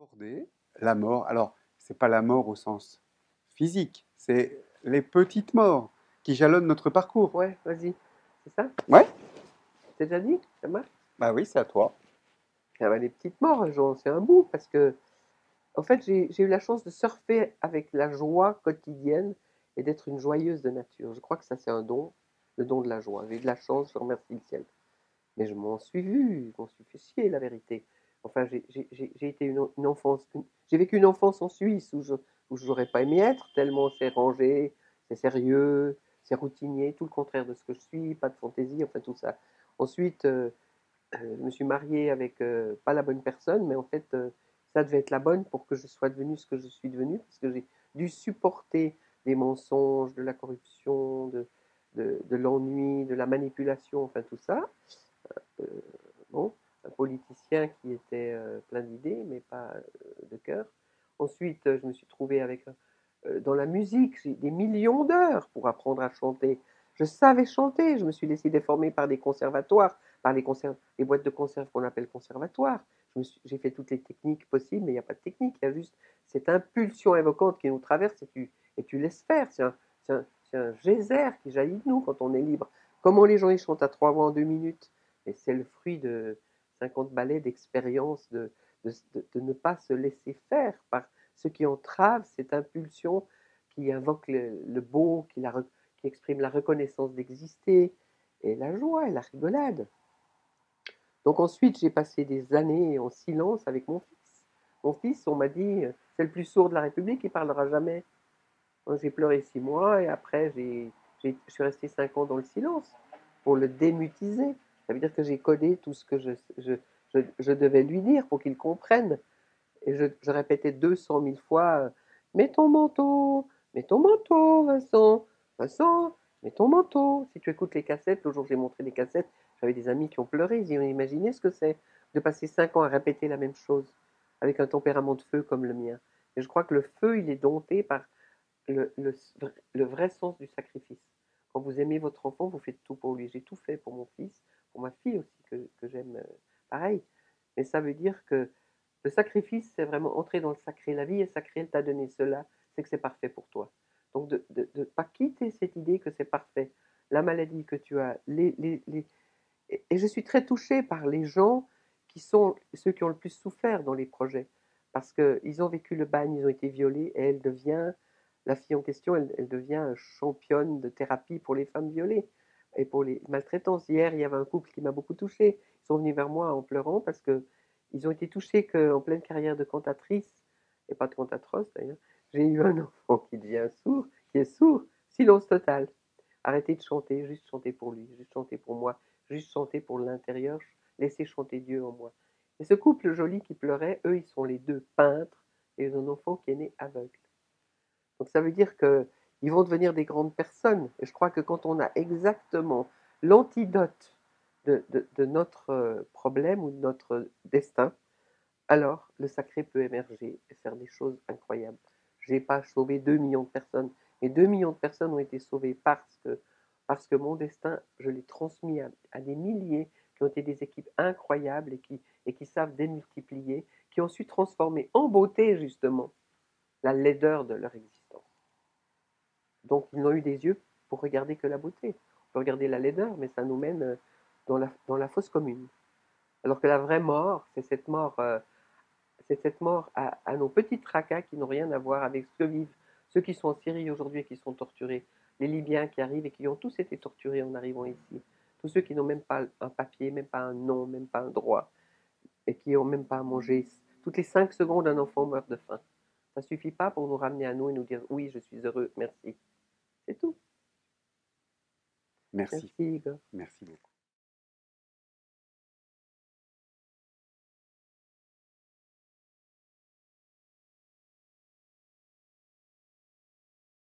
Aborder la mort. Alors, c'est pas la mort au sens physique, c'est les petites morts qui jalonnent notre parcours. Ouais, vas-y. C'est ça? Ouais, C'est déjà dit? Ça marche? bah oui, c'est à toi. Ah bah, les petites morts, j'en sais un bout parce que, en fait, j'ai eu la chance de surfer avec la joie quotidienne et d'être une joyeuse de nature. Je crois que ça, c'est un don, le don de la joie. J'ai eu de la chance, je remercie le ciel. Mais je m'en suis fait chier, la vérité. Enfin, j'ai été une enfance, j'ai vécu une enfance en Suisse où je n'aurais pas aimé être, tellement c'est rangé, c'est sérieux, c'est routinier, tout le contraire de ce que je suis, pas de fantaisie, enfin tout ça. Ensuite, je me suis marié avec pas la bonne personne, mais en fait, ça devait être la bonne pour que je sois devenu ce que je suis devenu, parce que j'ai dû supporter des mensonges, de la corruption, de l'ennui, de la manipulation, enfin tout ça. Euh, bon, un politicien qui était plein d'idées, mais pas de cœur. Ensuite, je me suis trouvé avec dans la musique, j'ai des millions d'heures pour apprendre à chanter. Je savais chanter, je me suis laissé déformer par des conservatoires, par les boîtes de conserve qu'on appelle conservatoires. J'ai fait toutes les techniques possibles, mais il n'y a pas de technique, il y a juste cette impulsion évocante qui nous traverse et tu laisses faire. C'est un geyser qui jaillit de nous quand on est libre. Comment les gens ils chantent à 3 voix en 2 minutes? Et c'est le fruit de 50 ballets d'expérience, de ne pas se laisser faire par ce qui entrave cette impulsion qui invoque le beau, qui exprime la reconnaissance d'exister, et la joie et la rigolade. Donc ensuite, j'ai passé des années en silence avec mon fils. Mon fils, on m'a dit, c'est le plus sourd de la République, il parlera jamais. J'ai pleuré 6 mois et après, je suis resté 5 ans dans le silence pour le démutiser. Ça veut dire que j'ai codé tout ce que je devais lui dire pour qu'il comprenne. Et je répétais 200 000 fois mets ton manteau, Vincent, Vincent, mets ton manteau. Si tu écoutes les cassettes, le jour où j'ai montré les cassettes, j'avais des amis qui ont pleuré. Ils ont imaginé ce que c'est de passer 5 ans à répéter la même chose avec un tempérament de feu comme le mien. Et je crois que le feu, il est dompté par le, le, le vrai sens du sacrifice. Quand vous aimez votre enfant, vous faites tout pour lui. J'ai tout fait pour mon fils, pour ma fille aussi, que j'aime pareil. Mais ça veut dire que le sacrifice, c'est vraiment entrer dans le sacré. La vie est sacrée, elle t'a donné cela, c'est que c'est parfait pour toi. Donc de ne pas quitter cette idée que c'est parfait. La maladie que tu as, et je suis très touchée par les gens qui sont ceux qui ont le plus souffert dans les projets. Parce qu'ils ont vécu le bagne, ils ont été violés, et elle devient, la fille en question, elle devient championne de thérapie pour les femmes violées et pour les maltraitances. Hier, il y avait un couple qui m'a beaucoup touchée. Ils sont venus vers moi en pleurant parce qu'ils ont été touchés qu'en pleine carrière de cantatrice, et pas de cantatrice d'ailleurs, j'ai eu un enfant qui devient sourd, qui est sourd, silence total. Arrêtez de chanter, juste chanter pour lui, juste chanter pour moi, juste chanter pour l'intérieur, laissez chanter Dieu en moi. Et ce couple joli qui pleurait, eux, ils sont les deux peintres et ils ont un enfant qui est né aveugle. Donc ça veut dire qu'ils vont devenir des grandes personnes. Et je crois que quand on a exactement l'antidote de notre problème ou de notre destin, alors le sacré peut émerger et faire des choses incroyables. Je n'ai pas sauvé 2 millions de personnes, mais 2 millions de personnes ont été sauvées parce que mon destin, je l'ai transmis à des milliers qui ont été des équipes incroyables et qui savent démultiplier, qui ont su transformer en beauté justement la laideur de leur existence. Donc ils n'ont eu des yeux pour regarder que la beauté. On peut regarder la laideur, mais ça nous mène dans la fosse commune. Alors que la vraie mort, c'est cette mort à nos petits tracas qui n'ont rien à voir avec ce que vivent ceux qui sont en Syrie aujourd'hui et qui sont torturés, les Libyens qui arrivent et qui ont tous été torturés en arrivant ici, tous ceux qui n'ont même pas un papier, même pas un nom, même pas un droit, et qui n'ont même pas à manger. Toutes les 5 secondes, un enfant meurt de faim. Ça ne suffit pas pour nous ramener à nous et nous dire oui, je suis heureux, merci. C'est tout. Merci. Merci, Igor. Merci beaucoup.